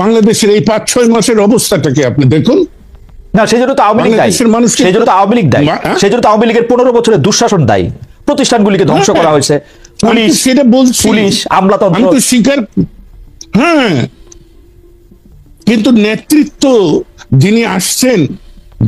বাংলাদেশের এই 5-6 মাসের অবস্থাটাকে আপনি দেখুন। না, সেজন্য তো আওয়ামী লীগ দায়ী, সেজন্য তো আওয়ামী লীগ দায়ী, সেজন্য তো আওয়ামী লীগের 15 বছরের দুঃশাসন দায়ী, প্রতিষ্ঠানগুলিকে ধ্বংস করা হয়েছে, পুলিশ, সেটা বলছি, পুলিশ আমলাতন্ত্র, আমি তো স্বীকার, হ্যাঁ, কিন্তু নেতৃত্ব যিনি আসছেন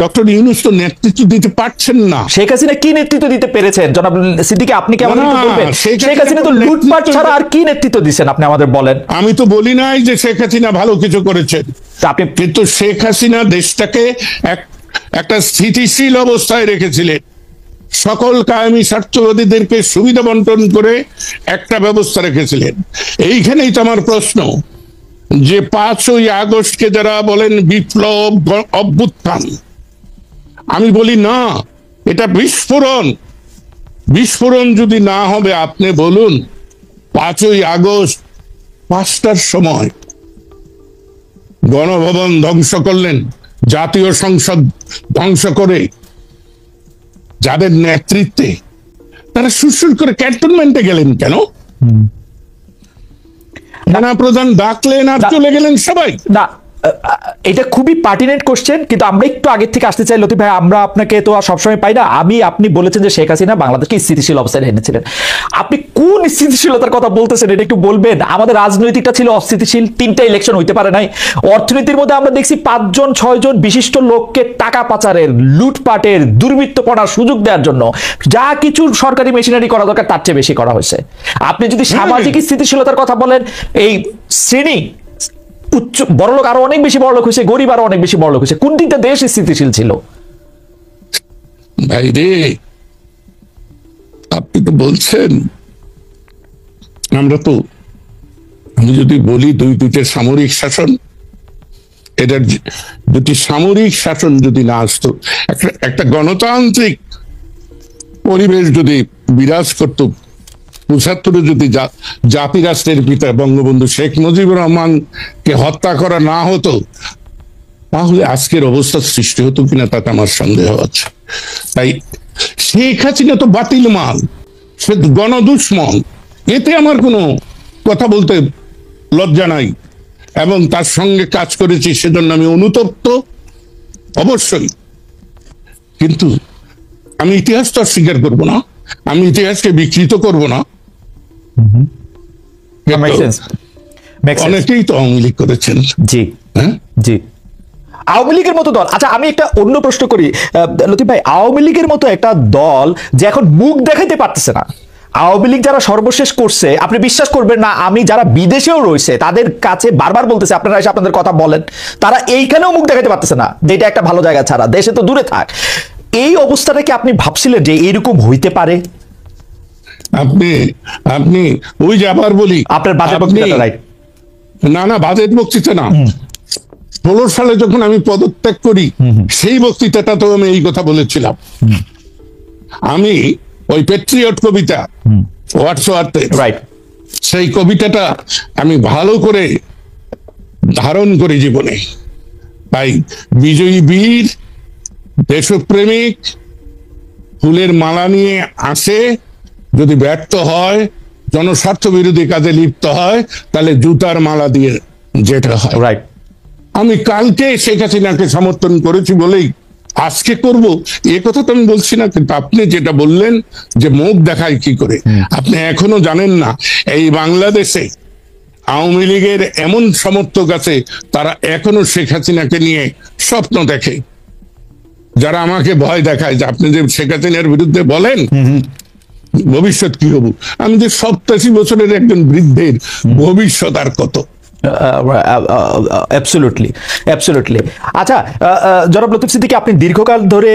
ডক্টর ইউনূস তো নেতৃত্ব দিতে পারছেন না। শেখ হাসিনা কি নেতৃত্ব দিতে পেরেছেন জনাব সিদ্দিকী? আপনি কি আমাদের বলবেন শেখ হাসিনা তো লুটপাট ছাড়া আর কি নেতৃত্ব দিয়েছেন? আপনি আমাদের বলেন। আমি তো বলি নাই যে শেখ হাসিনা ভালো কিছু করেছেন, আপনি, কিন্তু শেখ হাসিনা দেশটাকে একটা স্থিতিশীল অবস্থায় রেখেছিলেন, সকল কায়েমি স্বার্থবাদীদেরকে সুবিধা বন্টন করে একটা ব্যবস্থা রেখেছিলেন। এইখানেই তো আমার প্রশ্ন, যে 5ই আগস্টকে যারা বলেন বিপ্লব অভ্যুত্থান, আমি বলি না, এটা বিস্ফোরণ। বিস্ফোরণ যদি না হবে, আপনি বলুন 5ই আগস্ট 5টার সময় গণভবন ধ্বংস করলেন, জাতীয় সংসদ ধ্বংস করে, যাদের নেতৃত্বে তারা সুরসুর করে ক্যান্টনমেন্টে গেলেন কেন? সেনা প্রধান ডাকলেন আর চলে গেলেন সবাই। না, এটা খুবই পার্টিনেন্ট কোশ্চেন, কিন্তু আমরা একটু আগের থেকে আসতে চাই লতিফ ভাই, আমরা আপনাকে তো আর সবসময় পাই না। আপনি বলেছেন যে শেখ হাসিনা বাংলাদেশকে স্থিতিশীল অবস্থায় এনেছিলেন। আপনি কোন স্থিতিশীলতার কথা বলতেছেন এটা একটু বলবেন? আমাদের রাজনৈতিকটা ছিল অস্থিতিশীল, 3টা ইলেকশন হইতে পারে নাই। অর্থনীতির মধ্যে আমরা দেখছি 5-6 বিশিষ্ট লোককে টাকা পাচারের, লুটপাটের, দুর্বৃত্তপনার সুযোগ দেওয়ার জন্য যা কিছু সরকারি মেশিনারি করা দরকার তার চেয়ে বেশি করা হয়েছে। আপনি যদি সামাজিক স্থিতিশীলতার কথা বলেন, এই শ্রেণী উচ্চ বড়লোক আরো অনেক বেশি বড়লোক হয়েছে, গরিব আরো অনেক বেশি বড়লোক হয়েছে। কোন দিকটা দেশ স্থিতিশীল ছিল? ভাই রে, আপনি তো বলছেন, আমরা তো, আমি যদি বলি দুইটা সামরিক শাসন, এটার দুটি সামরিক শাসন যদি না আসতো, একটা গণতান্ত্রিক পরিবেশ যদি বিরাজ করত, 75-এ যদি জাতি রাষ্ট্রের পিতা বঙ্গবন্ধু শেখ মুজিবুর রহমানকে হত্যা করা না হতো, তাহলে আজকের অবস্থা সৃষ্টি হতো কিনা তাতে আমার সন্দেহ আছে। তাই শেখ হাসিনা তো বাতিল মাল, সে গণদুশ্মন, এতে আমার কোনো কথা বলতে লজ্জা নাই, এবং তার সঙ্গে কাজ করেছি সেজন্য আমি অনুতপ্ত অবশ্যই। কিন্তু আমি ইতিহাস তো স্বীকার করব না, আমি ইতিহাসকে বিকৃত করব না। অনেকেই তো আওয়ামী লীগ করেছেন। জি, হ্যাঁ, জি, আওয়ামী লীগের মতো দল। আচ্ছা, আমি একটা অন্য প্রশ্ন করি লতিফ ভাই, আওয়ামী লীগের মতো একটা দল যে এখন মুখ দেখাইতে পারতেছে না, আওয়ামী লীগ যারা সর্বশেষ করছে, আপনি বিশ্বাস করবেন না, আমি যারা বিদেশেও রয়েছে তাদের কাছে বারবার বলতেছে আপনারা এসে আপনাদের কথা বলেন, তারা এইখানেও মুখ দেখাইতে পারতেছে না, যেটা একটা ভালো জায়গা ছাড়া, দেশে তো দূরে থাক। এই অবস্থাটা কি আপনি ভাবছিলেন যে এরকম হইতে পারে? আপনি ওই যে আবার বলি, আপনার বাজেট বক্তৃতা, রাইট? না, বাজেট বক্তৃতা না, 16 সালে যখন আমি পদত্যাগ করি সেই বক্তৃতাটা তো আমি এই কথা বলেছিলাম। আমি ওই প্যাট্রিয়ট কবিতা ওয়ার্ডসওয়ার্থের, রাইট, সেই কবিতাটা আমি ভালো করে ধারণ করি জীবনে। তাই বিজয়ী বীর দেশপ্রেমিক ফুলের মালা নিয়ে আসে, যদি ব্যর্থ হয়, জনস্বার্থ বিরোধী কাজে লিপ্ত হয়, তাহলে জুতার মালা দিয়ে যেটা হয়, রাইট। আমি কালকে শেখ হাসিনাকে সমর্থন করেছি বলেই আজকে করব এ কথা তো আমি বলছি না, কিন্তু আপনি যেটা বললেন যে মুখ দেখায় কি করে, আপনি এখনো জানেন না এই বাংলাদেশে আওয়ামী লীগের এমন সমর্থক আছে তারা এখনো শেখ হাসিনাকে নিয়ে স্বপ্ন দেখে, যারা আমাকে ভয় দেখায় যে আপনি যে শেখ হাসিনার বিরুদ্ধে বলেন ভবিষ্যৎ কি হবো, আমি যে 87 বছরের একজন বৃদ্ধের ভবিষ্যৎ আর কত। Absolutely, absolutely. আচ্ছা, জনাব লতিফ সিদ্দিকী, আপনি দীর্ঘকাল ধরে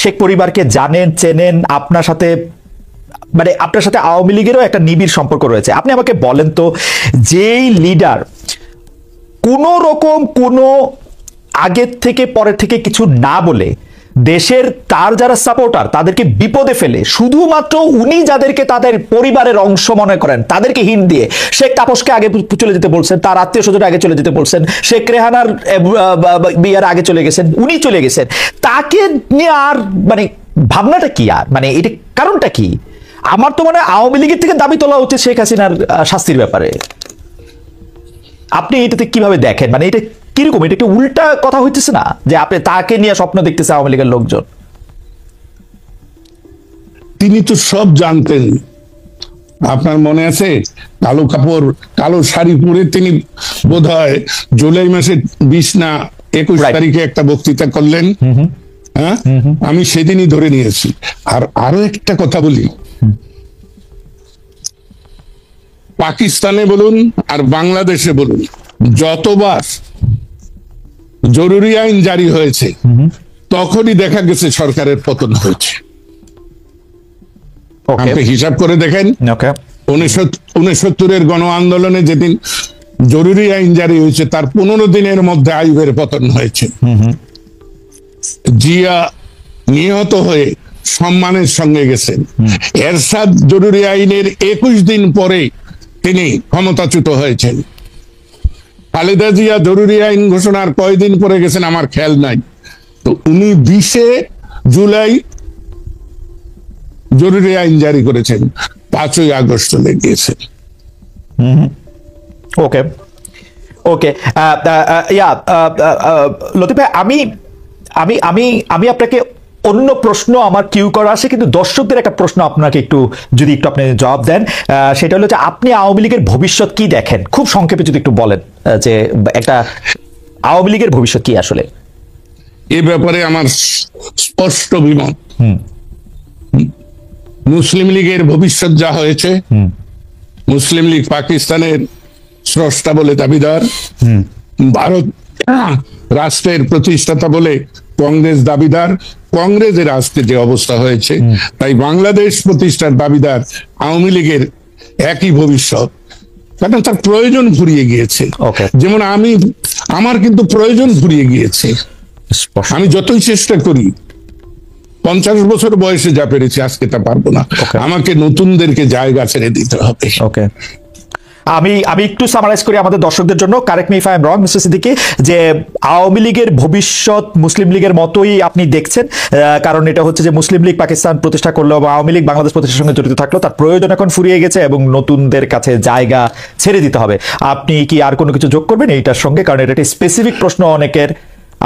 শেখ পরিবারকে জানেন, চেনেন, আপনার সাথে আওয়ামী লীগেরও একটা নিবিড় সম্পর্ক রয়েছে। আপনি আমাকে বলেন তো, যেই লিডার কোনো রকম কোনো আগের থেকে পরের থেকে কিছু না বলে দেশের তার যারা সাপোর্টার তাদেরকে বিপদে ফেলে, শুধুমাত্র উনি যাদেরকে তাদের পরিবারের অংশ মনে করেন তাদেরকে হিন্ট দিয়ে, শেখ তাপসকে আগে চলে যেতে বলছেন, তার আত্মীয় স্বজন আগে চলে যেতে বলছেন, শেখ রেহানার বিয়ার আগে চলে গেছেন, উনি চলে গেছেন, তাকে নিয়ে আর মানে ভাবনাটা কি, আর মানে এটা কারণটা কি? আমার তো মনে হয় আওয়ামী লীগের থেকে দাবি তোলা উচিত শেখ হাসিনার শাস্তির ব্যাপারে। আপনি এটাতে কিভাবে দেখেন? মানে এটা কিরকম? এটা একটু উল্টা কথা হইতেছে না, যে আপনি তাকে নিয়ে স্বপ্ন দেখতেছে আওয়ামী লীগের লোকজন? তিনি তো সব জানতেন। আপনার মনে আছে, কালো কাপড়, কালো শাড়ি পরে তিনি বোধহয় জুলাই মাসের 20 না 21 Right. তারিখে একটা বক্তৃতা করলেন। হ্যাঁ, আমি সেদিনই ধরে নিয়েছি। আর আরো একটা কথা বলি, পাকিস্তানে বলুন আর বাংলাদেশে বলুন, যতবার জরুরি আইন জারি হয়েছে তখনই দেখা গেছে সরকারের পতন হয়েছে। ওকে, আপনি হিসাব করে দেখেন, ওকে, 69-এর গণ আন্দোলনে যেদিন জরুরি আইন জারি হয়েছে তার 15 দিনের মধ্যে আইয়ুবের পতন হয়েছে। জিয়া নিহত হয়ে সম্মানের সঙ্গে গেছেন। এরশাদ জরুরি আইনের 21 দিন পরে তিনি ক্ষমতাচ্যুত হয়েছেন। খালেদা জিয়া জরুরি আইন ঘোষণার কয়দিন পরে গেছেন আমার খেয়াল নাই। তো উনি 20 জুলাই জরুরি আইন জারি করেছেন, 5ই আগস্ট চলে গিয়েছেন। ওকে, ওকে। লতিফ ভাই, আমি আমি আমি আমি আপনাকে অন্য প্রশ্ন আমার কিউ করা আছে, কিন্তু দর্শকদের একটা প্রশ্ন আপনাকে একটু যদি একটু আপনি জবাব দেন, সেটা হলো যে আপনি আওয়ামী লীগের ভবিষ্যৎ কি দেখেন? খুব সংক্ষেপে যদি একটু বলেন, যে একটা আওয়ামী লীগের ভবিষ্যৎ কি আসলে? এ ব্যাপারে আমার স্পষ্ট অভিমত। মুসলিম লীগের ভবিষ্যৎ যা হয়েছে, মুসলিম লীগ পাকিস্তানের স্রষ্টা বলে দাবিদার, ভারত রাষ্ট্রের প্রতিষ্ঠাতা বলে কংগ্রেস দাবিদার। কংগ্রেসের আজকে যে অবস্থা হয়েছে, তাই বাংলাদেশ প্রতিষ্ঠার দাবিদার আওয়ামী লীগের একই ভবিষ্যৎ, কারণ তার প্রয়োজন ফুরিয়ে গিয়েছে। Okay. যেমন আমার কিন্তু প্রয়োজন ফুরিয়ে গিয়েছে। আমি যতই চেষ্টা করি, 50 বছর বয়সে যা পেরেছি আজকে তা পারবো না। Okay. আমাকে নতুনদেরকে জায়গা ছেড়ে দিতে হবে। ওকে, আমি একটু সামারাইজ করি আমাদের দর্শকদের জন্য, correct me if I am wrong mister Siddiqui, যে আওয়ামী লীগের ভবিষ্যৎ মুসলিম লীগের মতোই আপনি দেখছেন, কারণ এটা হচ্ছে যে মুসলিম লীগ পাকিস্তান প্রতিষ্ঠা করলো বা আওয়ামী লীগ বাংলাদেশ প্রতিষ্ঠার সঙ্গে জড়িত থাকলো, তার প্রয়োজন এখন ফুরিয়ে গেছে এবং নতুনদের কাছে জায়গা ছেড়ে দিতে হবে। আপনি কি আর কোনো কিছু যোগ করবেন এইটার সঙ্গে? কারণ এটা একটা স্পেসিফিক প্রশ্ন অনেকের,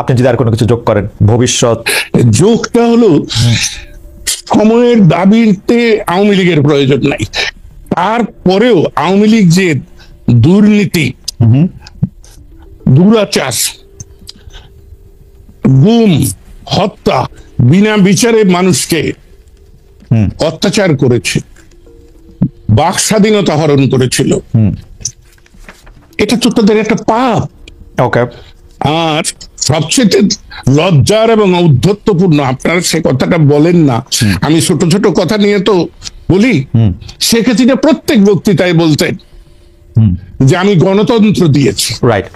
আপনি যদি আর কোনো কিছু যোগ করেন ভবিষ্যৎ। যোগটা হলো, সময়ের দাবিতে আওয়ামী লীগের প্রয়োজন নাই। তারপরেও আওয়ামী লীগ যে দুর্নীতি, দুরাচার, গুম, হত্যা, বিনা বিচারে মানুষকে অত্যাচার করেছে, বাক স্বাধীনতা হরণ করেছিল, এটা তো তাদের একটা পাপ। ওকে, আর সবচেয়ে লজ্জার এবং ঔদ্ধত্যপূর্ণ, আপনারা সে কথাটা বলেন না, আমি ছোট ছোট কথা নিয়ে তো বলি। শেখ হাসিনা প্রত্যেক বক্তৃতায় বলতেন যে আমি গণতন্ত্র দিয়েছি। রাইট।